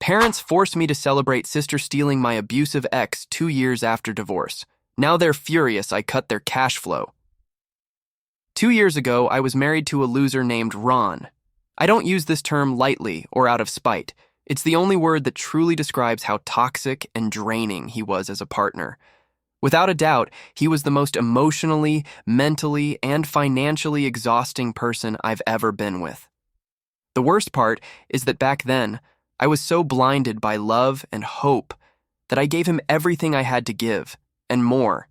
Parents forced me to celebrate sister stealing my abusive ex 2 years after divorce. Now they're furious I cut their cash flow. 2 years ago, I was married to a loser named Ron. I don't use this term lightly or out of spite. It's the only word that truly describes how toxic and draining he was as a partner. Without a doubt, he was the most emotionally, mentally, and financially exhausting person I've ever been with. The worst part is that back then, I was so blinded by love and hope that I gave him everything I had to give, and more.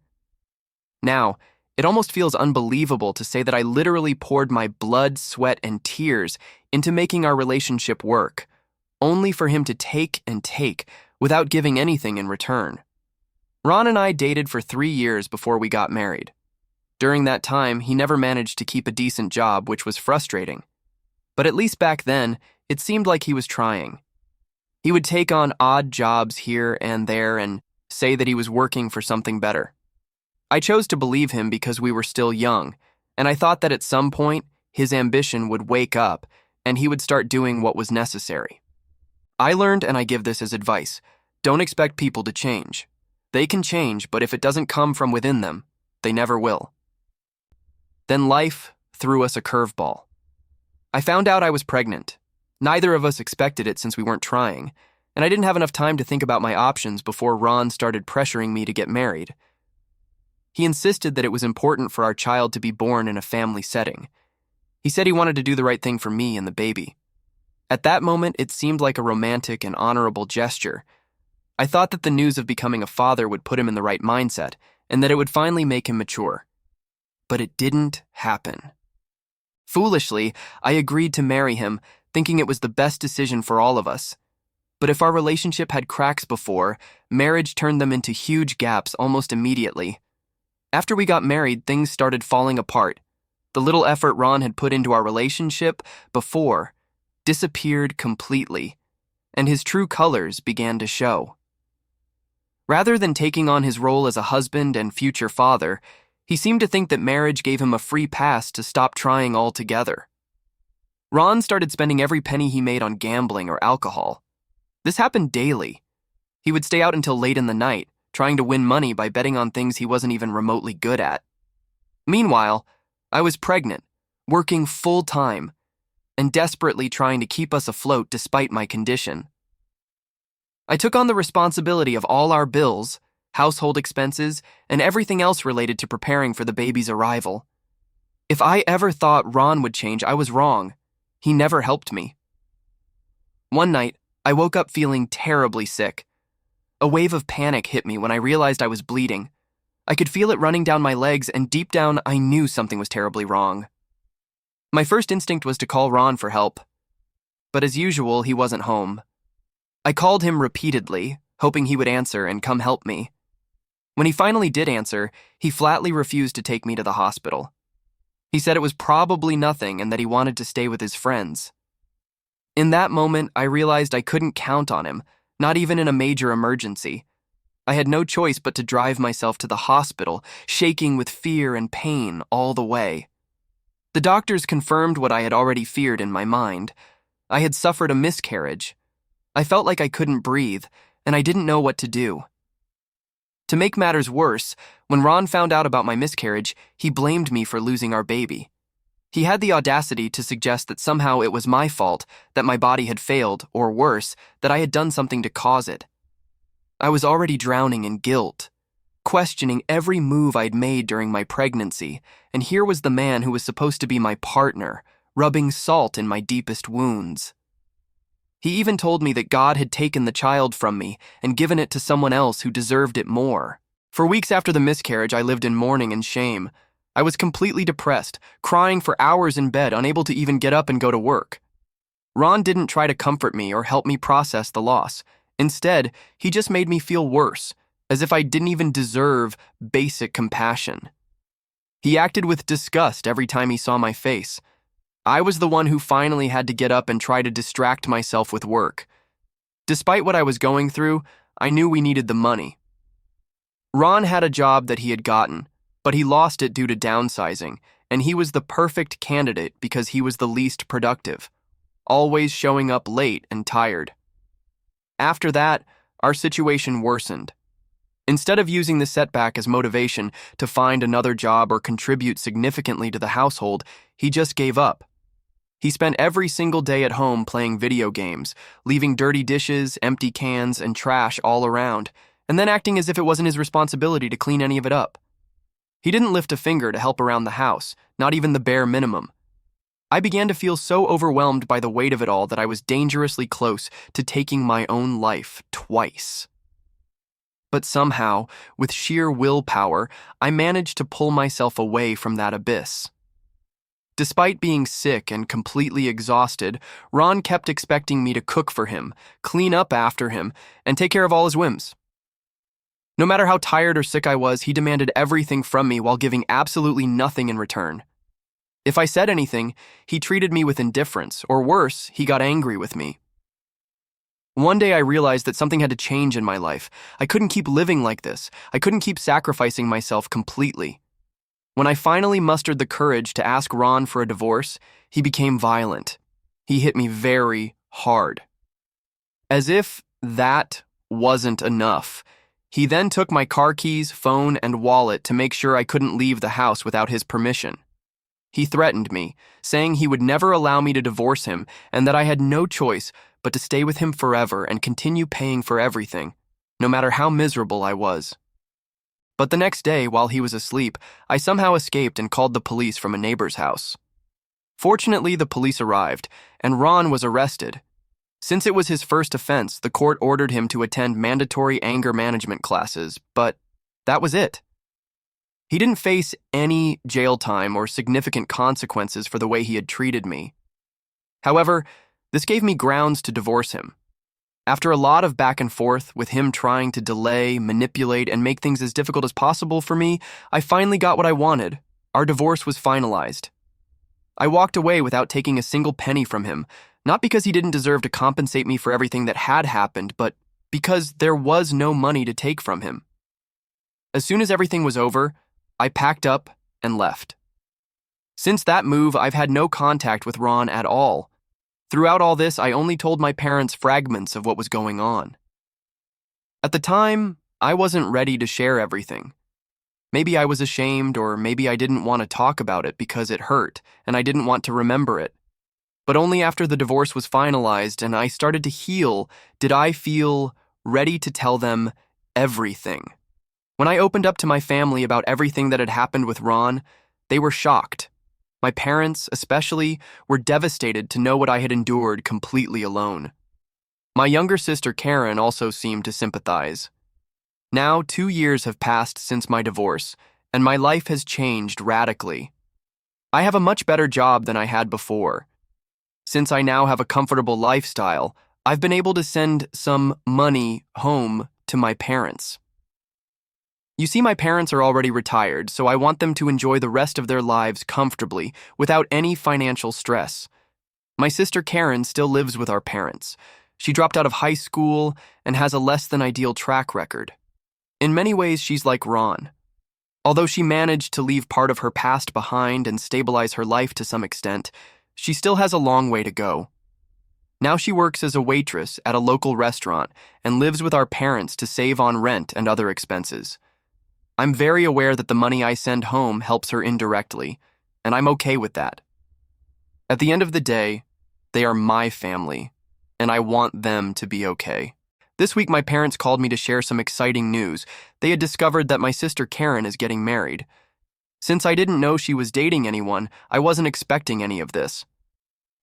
Now, it almost feels unbelievable to say that I literally poured my blood, sweat, and tears into making our relationship work, only for him to take and take without giving anything in return. Ron and I dated for 3 years before we got married. During that time, he never managed to keep a decent job, which was frustrating. But at least back then, it seemed like he was trying. He would take on odd jobs here and there and say that he was working for something better. I chose to believe him because we were still young, and I thought that at some point, his ambition would wake up and he would start doing what was necessary. I learned, and I give this as advice, don't expect people to change. They can change, but if it doesn't come from within them, they never will. Then life threw us a curveball. I found out I was pregnant. Neither of us expected it since we weren't trying, and I didn't have enough time to think about my options before Ron started pressuring me to get married. He insisted that it was important for our child to be born in a family setting. He said he wanted to do the right thing for me and the baby. At that moment, it seemed like a romantic and honorable gesture. I thought that the news of becoming a father would put him in the right mindset, and that it would finally make him mature. But it didn't happen. Foolishly, I agreed to marry him, thinking it was the best decision for all of us. But if our relationship had cracks before, marriage turned them into huge gaps almost immediately. After we got married, things started falling apart. The little effort Ron had put into our relationship before disappeared completely, and his true colors began to show. Rather than taking on his role as a husband and future father, he seemed to think that marriage gave him a free pass to stop trying altogether. Ron started spending every penny he made on gambling or alcohol. This happened daily. He would stay out until late in the night, trying to win money by betting on things he wasn't even remotely good at. Meanwhile, I was pregnant, working full-time, and desperately trying to keep us afloat despite my condition. I took on the responsibility of all our bills, household expenses, and everything else related to preparing for the baby's arrival. If I ever thought Ron would change, I was wrong. He never helped me. One night, I woke up feeling terribly sick. A wave of panic hit me when I realized I was bleeding. I could feel it running down my legs, and deep down, I knew something was terribly wrong. My first instinct was to call Ron for help. But as usual, he wasn't home. I called him repeatedly, hoping he would answer and come help me. When he finally did answer, he flatly refused to take me to the hospital. He said it was probably nothing and that he wanted to stay with his friends. In that moment, I realized I couldn't count on him, not even in a major emergency. I had no choice but to drive myself to the hospital, shaking with fear and pain all the way. The doctors confirmed what I had already feared in my mind. I had suffered a miscarriage. I felt like I couldn't breathe, and I didn't know what to do. To make matters worse, when Ron found out about my miscarriage, he blamed me for losing our baby. He had the audacity to suggest that somehow it was my fault, that my body had failed, or worse, that I had done something to cause it. I was already drowning in guilt, questioning every move I'd made during my pregnancy, and here was the man who was supposed to be my partner, rubbing salt in my deepest wounds. He even told me that God had taken the child from me and given it to someone else who deserved it more. For weeks after the miscarriage, I lived in mourning and shame. I was completely depressed, crying for hours in bed, unable to even get up and go to work. Ron didn't try to comfort me or help me process the loss. Instead, he just made me feel worse, as if I didn't even deserve basic compassion. He acted with disgust every time he saw my face. I was the one who finally had to get up and try to distract myself with work. Despite what I was going through, I knew we needed the money. Ron had a job that he had gotten, but he lost it due to downsizing, and he was the perfect candidate because he was the least productive, always showing up late and tired. After that, our situation worsened. Instead of using the setback as motivation to find another job or contribute significantly to the household, he just gave up. He spent every single day at home playing video games, leaving dirty dishes, empty cans, and trash all around, and then acting as if it wasn't his responsibility to clean any of it up. He didn't lift a finger to help around the house, not even the bare minimum. I began to feel so overwhelmed by the weight of it all that I was dangerously close to taking my own life twice. But somehow, with sheer willpower, I managed to pull myself away from that abyss. Despite being sick and completely exhausted, Ron kept expecting me to cook for him, clean up after him, and take care of all his whims. No matter how tired or sick I was, he demanded everything from me while giving absolutely nothing in return. If I said anything, he treated me with indifference, or worse, he got angry with me. One day I realized that something had to change in my life. I couldn't keep living like this. I couldn't keep sacrificing myself completely. When I finally mustered the courage to ask Ron for a divorce, he became violent. He hit me very hard. As if that wasn't enough, he then took my car keys, phone, and wallet to make sure I couldn't leave the house without his permission. He threatened me, saying he would never allow me to divorce him and that I had no choice but to stay with him forever and continue paying for everything, no matter how miserable I was. But the next day, while he was asleep, I somehow escaped and called the police from a neighbor's house. Fortunately, the police arrived, and Ron was arrested. Since it was his first offense, the court ordered him to attend mandatory anger management classes, but that was it. He didn't face any jail time or significant consequences for the way he had treated me. However, this gave me grounds to divorce him. After a lot of back and forth, with him trying to delay, manipulate, and make things as difficult as possible for me, I finally got what I wanted. Our divorce was finalized. I walked away without taking a single penny from him, not because he didn't deserve to compensate me for everything that had happened, but because there was no money to take from him. As soon as everything was over, I packed up and left. Since that move, I've had no contact with Ron at all. Throughout all this, I only told my parents fragments of what was going on. At the time, I wasn't ready to share everything. Maybe I was ashamed, or maybe I didn't want to talk about it because it hurt, and I didn't want to remember it. But only after the divorce was finalized and I started to heal did I feel ready to tell them everything. When I opened up to my family about everything that had happened with Ron, they were shocked. My parents, especially, were devastated to know what I had endured completely alone. My younger sister, Karen, also seemed to sympathize. Now, 2 years have passed since my divorce, and my life has changed radically. I have a much better job than I had before. Since I now have a comfortable lifestyle, I've been able to send some money home to my parents. You see, my parents are already retired, so I want them to enjoy the rest of their lives comfortably, without any financial stress. My sister Karen still lives with our parents. She dropped out of high school and has a less than ideal track record. In many ways, she's like Ron. Although she managed to leave part of her past behind and stabilize her life to some extent, she still has a long way to go. Now she works as a waitress at a local restaurant and lives with our parents to save on rent and other expenses. I'm very aware that the money I send home helps her indirectly, and I'm okay with that. At the end of the day, they are my family, and I want them to be okay. This week, my parents called me to share some exciting news. They had discovered that my sister Karen is getting married. Since I didn't know she was dating anyone, I wasn't expecting any of this.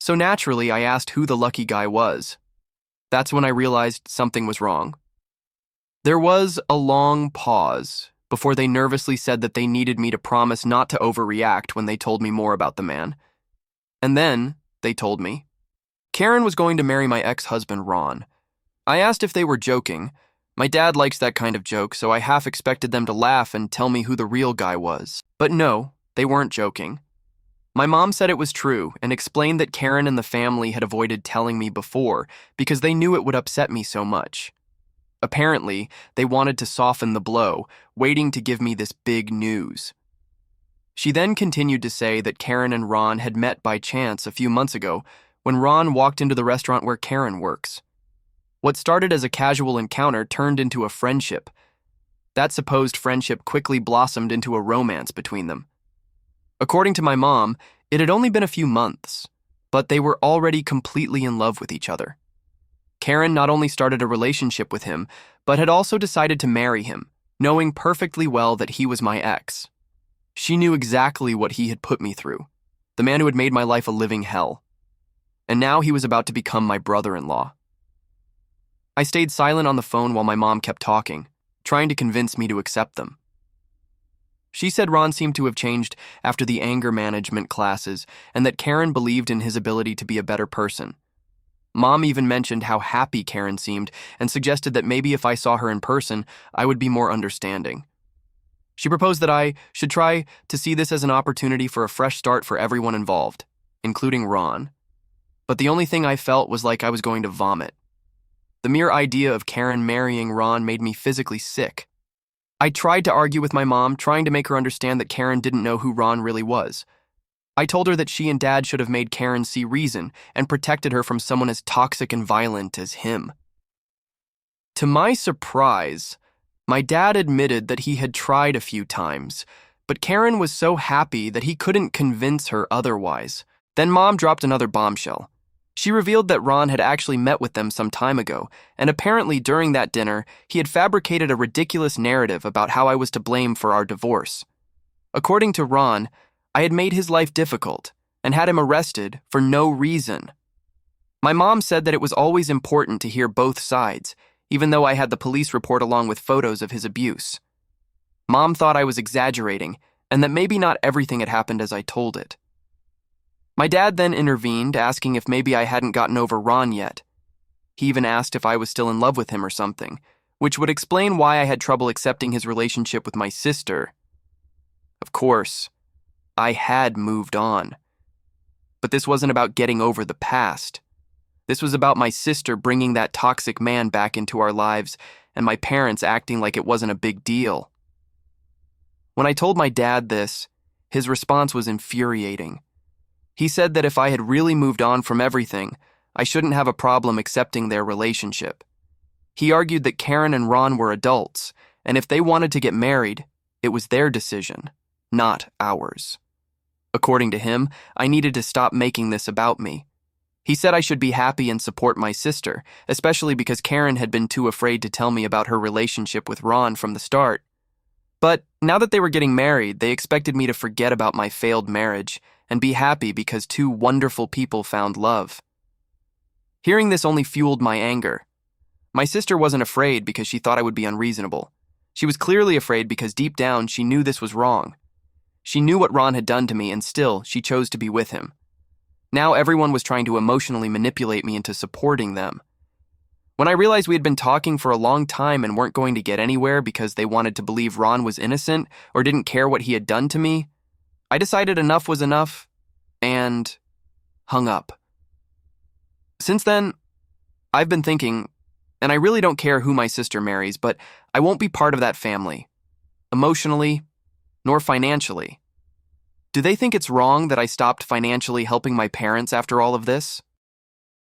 So naturally, I asked who the lucky guy was. That's when I realized something was wrong. There was a long pause before they nervously said that they needed me to promise not to overreact when they told me more about the man. And then, they told me, Karen was going to marry my ex-husband, Ron. I asked if they were joking. My dad likes that kind of joke, so I half expected them to laugh and tell me who the real guy was. But no, they weren't joking. My mom said it was true and explained that Karen and the family had avoided telling me before because they knew it would upset me so much. Apparently, they wanted to soften the blow, waiting to give me this big news. She then continued to say that Karen and Ron had met by chance a few months ago when Ron walked into the restaurant where Karen works. What started as a casual encounter turned into a friendship. That supposed friendship quickly blossomed into a romance between them. According to my mom, it had only been a few months, but they were already completely in love with each other. Karen not only started a relationship with him, but had also decided to marry him, knowing perfectly well that he was my ex. She knew exactly what he had put me through, the man who had made my life a living hell. And now he was about to become my brother-in-law. I stayed silent on the phone while my mom kept talking, trying to convince me to accept them. She said Ron seemed to have changed after the anger management classes and that Karen believed in his ability to be a better person. Mom even mentioned how happy Karen seemed and suggested that maybe if I saw her in person, I would be more understanding. She proposed that I should try to see this as an opportunity for a fresh start for everyone involved, including Ron. But the only thing I felt was like I was going to vomit. The mere idea of Karen marrying Ron made me physically sick. I tried to argue with my mom, trying to make her understand that Karen didn't know who Ron really was. I told her that she and Dad should have made Karen see reason and protected her from someone as toxic and violent as him. To my surprise, my dad admitted that he had tried a few times, but Karen was so happy that he couldn't convince her otherwise. Then Mom dropped another bombshell. She revealed that Ron had actually met with them some time ago, and apparently during that dinner, he had fabricated a ridiculous narrative about how I was to blame for our divorce. According to Ron, I had made his life difficult and had him arrested for no reason. My mom said that it was always important to hear both sides, even though I had the police report along with photos of his abuse. Mom thought I was exaggerating and that maybe not everything had happened as I told it. My dad then intervened, asking if maybe I hadn't gotten over Ron yet. He even asked if I was still in love with him or something, which would explain why I had trouble accepting his relationship with my sister. Of course, I had moved on. But this wasn't about getting over the past. This was about my sister bringing that toxic man back into our lives and my parents acting like it wasn't a big deal. When I told my dad this, his response was infuriating. He said that if I had really moved on from everything, I shouldn't have a problem accepting their relationship. He argued that Karen and Ron were adults, and if they wanted to get married, it was their decision, not ours. According to him, I needed to stop making this about me. He said I should be happy and support my sister, especially because Karen had been too afraid to tell me about her relationship with Ron from the start. But now that they were getting married, they expected me to forget about my failed marriage and be happy because two wonderful people found love. Hearing this only fueled my anger. My sister wasn't afraid because she thought I would be unreasonable. She was clearly afraid because deep down she knew this was wrong. She knew what Ron had done to me and still she chose to be with him. Now everyone was trying to emotionally manipulate me into supporting them. When I realized we had been talking for a long time and weren't going to get anywhere because they wanted to believe Ron was innocent or didn't care what he had done to me, I decided enough was enough and hung up. Since then, I've been thinking, and I really don't care who my sister marries, but I won't be part of that family, emotionally, nor financially. Do they think it's wrong that I stopped financially helping my parents after all of this?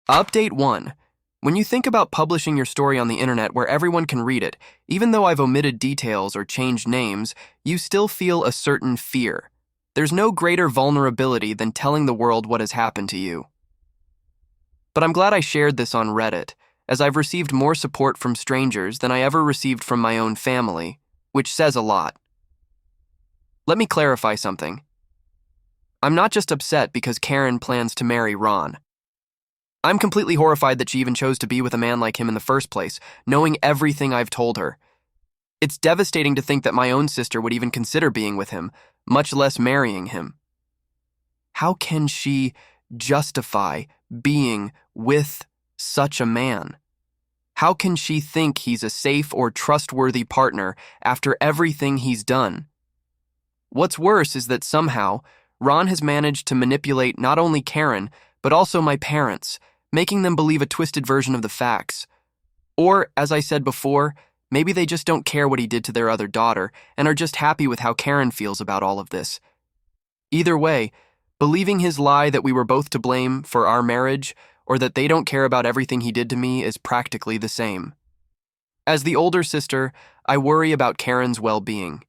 Update 1. When you think about publishing your story on the internet where everyone can read it, even though I've omitted details or changed names, you still feel a certain fear. There's no greater vulnerability than telling the world what has happened to you. But I'm glad I shared this on Reddit, as I've received more support from strangers than I ever received from my own family, which says a lot. Let me clarify something. I'm not just upset because Karen plans to marry Ron. I'm completely horrified that she even chose to be with a man like him in the first place, knowing everything I've told her. It's devastating to think that my own sister would even consider being with him, much less marrying him. How can she justify being with such a man? How can she think he's a safe or trustworthy partner after everything he's done? What's worse is that somehow, Ron has managed to manipulate not only Karen, but also my parents, making them believe a twisted version of the facts. Or, as I said before, maybe they just don't care what he did to their other daughter and are just happy with how Karen feels about all of this. Either way, believing his lie that we were both to blame for our marriage or that they don't care about everything he did to me is practically the same. As the older sister, I worry about Karen's well-being.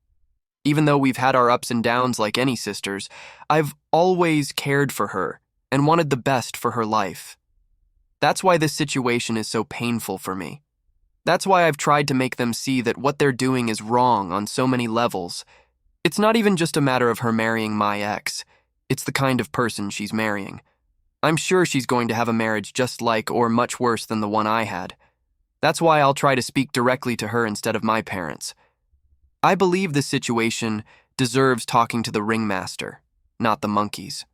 Even though we've had our ups and downs like any sisters, I've always cared for her and wanted the best for her life. That's why this situation is so painful for me. That's why I've tried to make them see that what they're doing is wrong on so many levels. It's not even just a matter of her marrying my ex. It's the kind of person she's marrying. I'm sure she's going to have a marriage just like or much worse than the one I had. That's why I'll try to speak directly to her instead of my parents. I believe this situation deserves talking to the ringmaster, not the monkeys.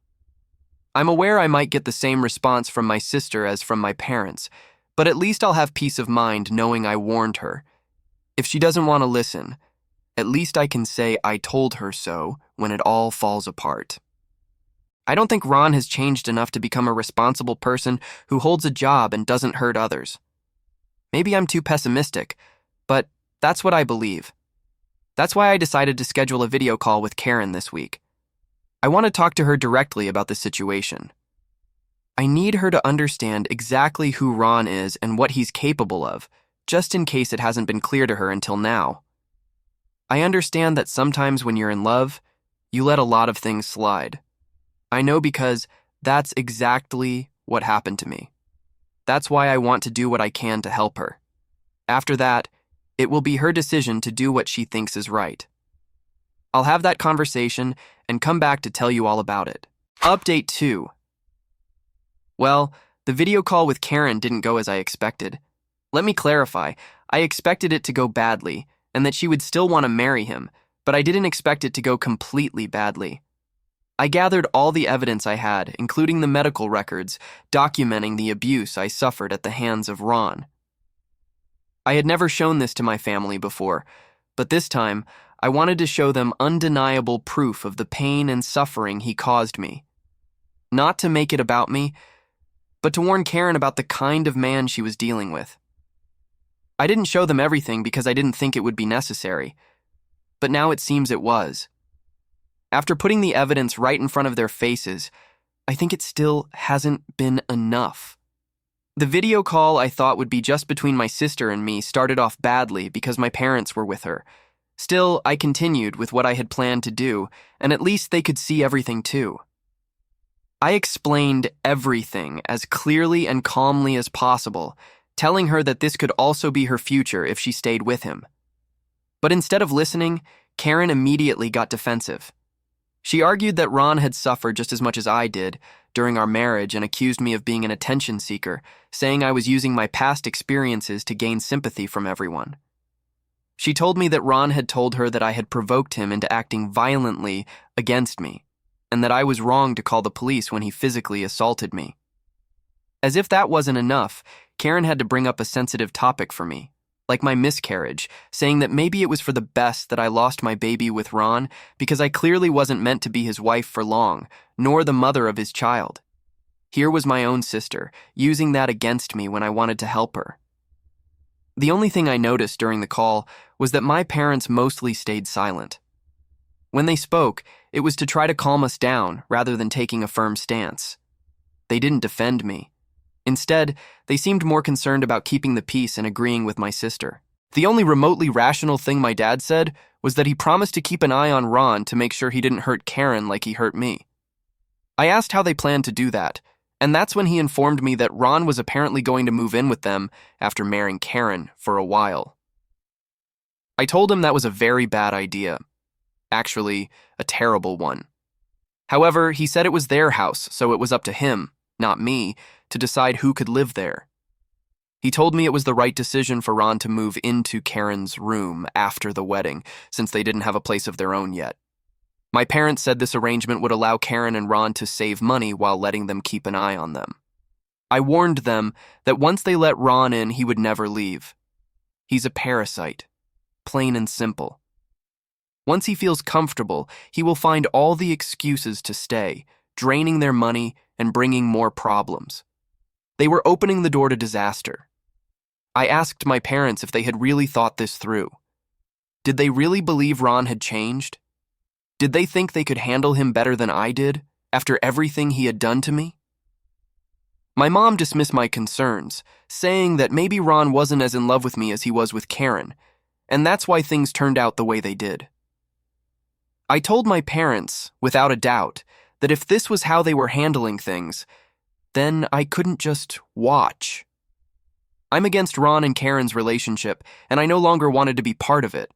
I'm aware I might get the same response from my sister as from my parents, but at least I'll have peace of mind knowing I warned her. If she doesn't want to listen, at least I can say I told her so when it all falls apart. I don't think Ron has changed enough to become a responsible person who holds a job and doesn't hurt others. Maybe I'm too pessimistic, but that's what I believe. That's why I decided to schedule a video call with Karen this week. I want to talk to her directly about the situation. I need her to understand exactly who Ron is and what he's capable of, just in case it hasn't been clear to her until now. I understand that sometimes when you're in love, you let a lot of things slide. I know because that's exactly what happened to me. That's why I want to do what I can to help her. After that, it will be her decision to do what she thinks is right. I'll have that conversation and come back to tell you all about it. Update 2. Well, the video call with Karen didn't go as I expected. Let me clarify, I expected it to go badly, and that she would still want to marry him, but I didn't expect it to go completely badly. I gathered all the evidence I had, including the medical records, documenting the abuse I suffered at the hands of Ron. I had never shown this to my family before, but this time, I wanted to show them undeniable proof of the pain and suffering he caused me. Not to make it about me, but to warn Karen about the kind of man she was dealing with. I didn't show them everything because I didn't think it would be necessary, but now it seems it was. After putting the evidence right in front of their faces, I think it still hasn't been enough. The video call I thought would be just between my sister and me started off badly because my parents were with her. Still, I continued with what I had planned to do, and at least they could see everything too. I explained everything as clearly and calmly as possible, telling her that this could also be her future if she stayed with him. But instead of listening, Karen immediately got defensive. She argued that Ron had suffered just as much as I did during our marriage and accused me of being an attention seeker, saying I was using my past experiences to gain sympathy from everyone. She told me that Ron had told her that I had provoked him into acting violently against me, and that I was wrong to call the police when he physically assaulted me. As if that wasn't enough, Karen had to bring up a sensitive topic for me, like my miscarriage, saying that maybe it was for the best that I lost my baby with Ron because I clearly wasn't meant to be his wife for long, nor the mother of his child. Here was my own sister, using that against me when I wanted to help her. The only thing I noticed during the call was that my parents mostly stayed silent. When they spoke, it was to try to calm us down rather than taking a firm stance. They didn't defend me. Instead, they seemed more concerned about keeping the peace and agreeing with my sister. The only remotely rational thing my dad said was that he promised to keep an eye on Ron to make sure he didn't hurt Karen like he hurt me. I asked how they planned to do that, and that's when he informed me that Ron was apparently going to move in with them after marrying Karen for a while. I told him that was a very bad idea. Actually, a terrible one. However, he said it was their house, so it was up to him, not me, to decide who could live there. He told me it was the right decision for Ron to move into Karen's room after the wedding, since they didn't have a place of their own yet. My parents said this arrangement would allow Karen and Ron to save money while letting them keep an eye on them. I warned them that once they let Ron in, he would never leave. He's a parasite, plain and simple. Once he feels comfortable, he will find all the excuses to stay, draining their money and bringing more problems. They were opening the door to disaster. I asked my parents if they had really thought this through. Did they really believe Ron had changed? Did they think they could handle him better than I did, after everything he had done to me? My mom dismissed my concerns, saying that maybe Ron wasn't as in love with me as he was with Karen, and that's why things turned out the way they did. I told my parents, without a doubt, that if this was how they were handling things, then I couldn't just watch. I'm against Ron and Karen's relationship, and I no longer wanted to be part of it.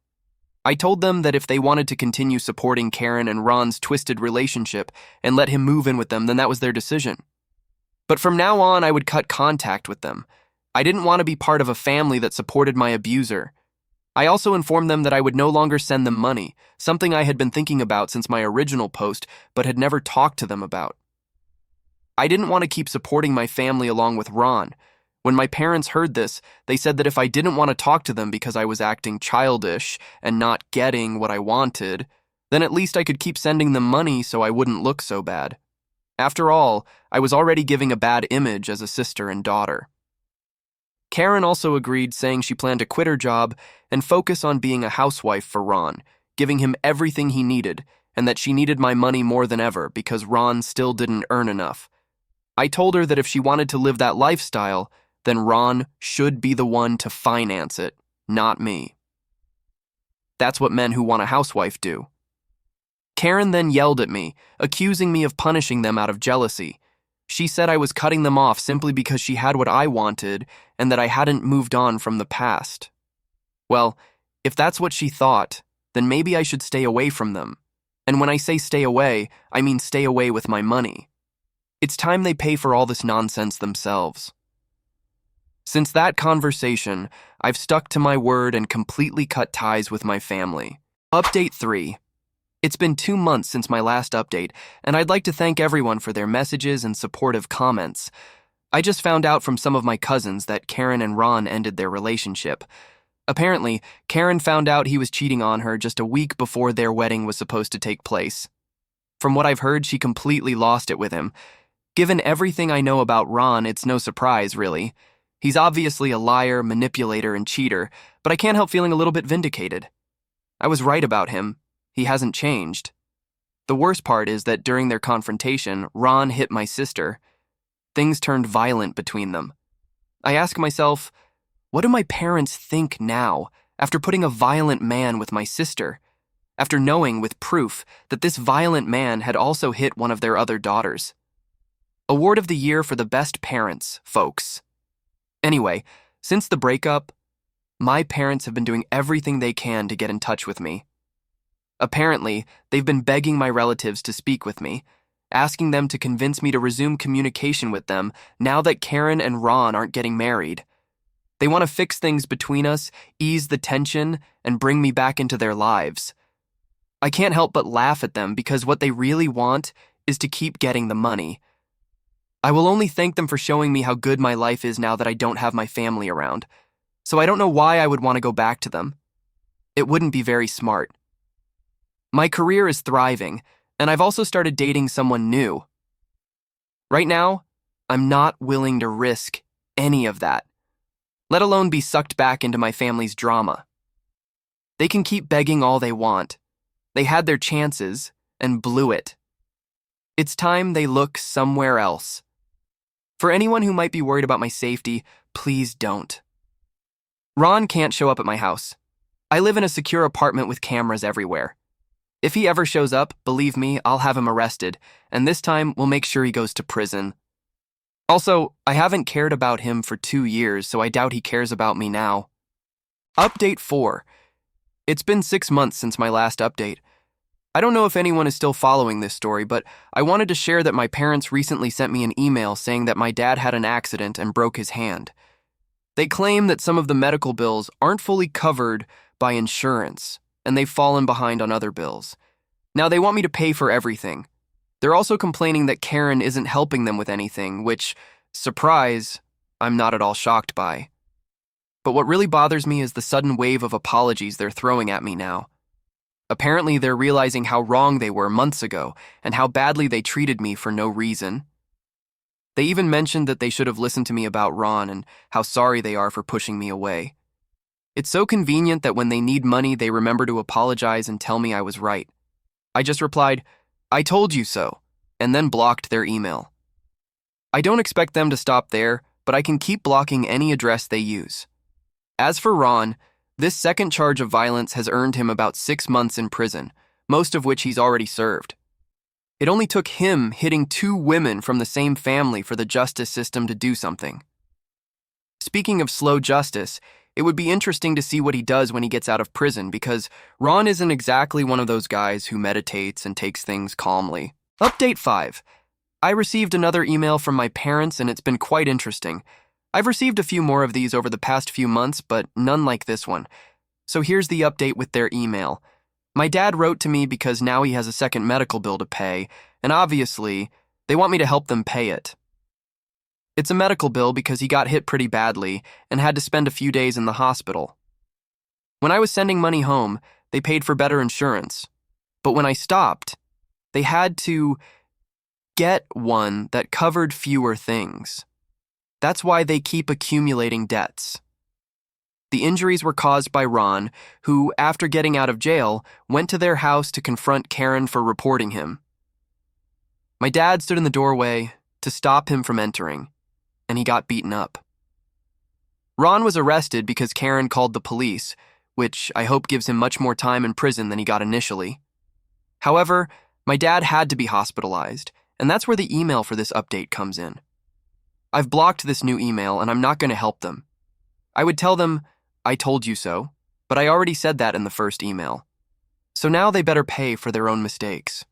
I told them that if they wanted to continue supporting Karen and Ron's twisted relationship and let him move in with them, then that was their decision. But from now on, I would cut contact with them. I didn't want to be part of a family that supported my abuser. I also informed them that I would no longer send them money, something I had been thinking about since my original post, but had never talked to them about. I didn't want to keep supporting my family along with Ron. When my parents heard this, they said that if I didn't want to talk to them because I was acting childish and not getting what I wanted, then at least I could keep sending them money so I wouldn't look so bad. After all, I was already giving a bad image as a sister and daughter. Karen also agreed, saying she planned to quit her job and focus on being a housewife for Ron, giving him everything he needed, and that she needed my money more than ever because Ron still didn't earn enough. I told her that if she wanted to live that lifestyle, then Ron should be the one to finance it, not me. That's what men who want a housewife do. Karen then yelled at me, accusing me of punishing them out of jealousy. She said I was cutting them off simply because she had what I wanted and that I hadn't moved on from the past. Well, if that's what she thought, then maybe I should stay away from them. And when I say stay away, I mean stay away with my money. It's time they pay for all this nonsense themselves. Since that conversation, I've stuck to my word and completely cut ties with my family. Update 3. It's been 2 months since my last update, and I'd like to thank everyone for their messages and supportive comments. I just found out from some of my cousins that Karen and Ron ended their relationship. Apparently, Karen found out he was cheating on her just a week before their wedding was supposed to take place. From what I've heard, she completely lost it with him. Given everything I know about Ron, it's no surprise, really. He's obviously a liar, manipulator, and cheater, but I can't help feeling a little bit vindicated. I was right about him. He hasn't changed. The worst part is that during their confrontation, Ron hit my sister. Things turned violent between them. I ask myself, what do my parents think now, after putting a violent man with my sister? After knowing with proof that this violent man had also hit one of their other daughters. Award of the Year for the best parents, folks. Anyway, since the breakup, my parents have been doing everything they can to get in touch with me. Apparently, they've been begging my relatives to speak with me, asking them to convince me to resume communication with them now that Karen and Ron aren't getting married. They want to fix things between us, ease the tension, and bring me back into their lives. I can't help but laugh at them because what they really want is to keep getting the money. I will only thank them for showing me how good my life is now that I don't have my family around, so I don't know why I would want to go back to them. It wouldn't be very smart. My career is thriving, and I've also started dating someone new. Right now, I'm not willing to risk any of that, let alone be sucked back into my family's drama. They can keep begging all they want. They had their chances and blew it. It's time they look somewhere else. For anyone who might be worried about my safety, please don't. Ron can't show up at my house. I live in a secure apartment with cameras everywhere. If he ever shows up, believe me, I'll have him arrested, and this time we'll make sure he goes to prison. Also, I haven't cared about him for 2 years, so I doubt he cares about me now. Update 4. It's been 6 months since my last update. I don't know if anyone is still following this story, but I wanted to share that my parents recently sent me an email saying that my dad had an accident and broke his hand. They claim that some of the medical bills aren't fully covered by insurance, and they've fallen behind on other bills. Now they want me to pay for everything. They're also complaining that Karen isn't helping them with anything, which, surprise, I'm not at all shocked by. But what really bothers me is the sudden wave of apologies they're throwing at me now. Apparently, they're realizing how wrong they were months ago and how badly they treated me for no reason. They even mentioned that they should have listened to me about Ron and how sorry they are for pushing me away. It's so convenient that when they need money, they remember to apologize and tell me I was right. I just replied, "I told you so," and then blocked their email. I don't expect them to stop there, but I can keep blocking any address they use. As for Ron, this second charge of violence has earned him about 6 months in prison, most of which he's already served. It only took him hitting 2 women from the same family for the justice system to do something. Speaking of slow justice, it would be interesting to see what he does when he gets out of prison because Ron isn't exactly one of those guys who meditates and takes things calmly. Update 5. I received another email from my parents and it's been quite interesting. I've received a few more of these over the past few months, but none like this one. So here's the update with their email. My dad wrote to me because now he has a second medical bill to pay, and obviously, they want me to help them pay it. It's a medical bill because he got hit pretty badly and had to spend a few days in the hospital. When I was sending money home, they paid for better insurance. But when I stopped, they had to get one that covered fewer things. That's why they keep accumulating debts. The injuries were caused by Ron, who, after getting out of jail, went to their house to confront Karen for reporting him. My dad stood in the doorway to stop him from entering, and he got beaten up. Ron was arrested because Karen called the police, which I hope gives him much more time in prison than he got initially. However, my dad had to be hospitalized, and that's where the email for this update comes in. I've blocked this new email, and I'm not going to help them. I would tell them, I told you so, but I already said that in the first email. So now they better pay for their own mistakes.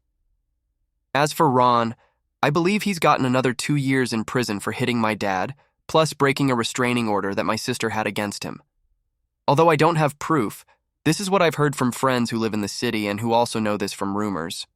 As for Ron, I believe he's gotten another 2 years in prison for hitting my dad, plus breaking a restraining order that my sister had against him. Although I don't have proof, this is what I've heard from friends who live in the city and who also know this from rumors.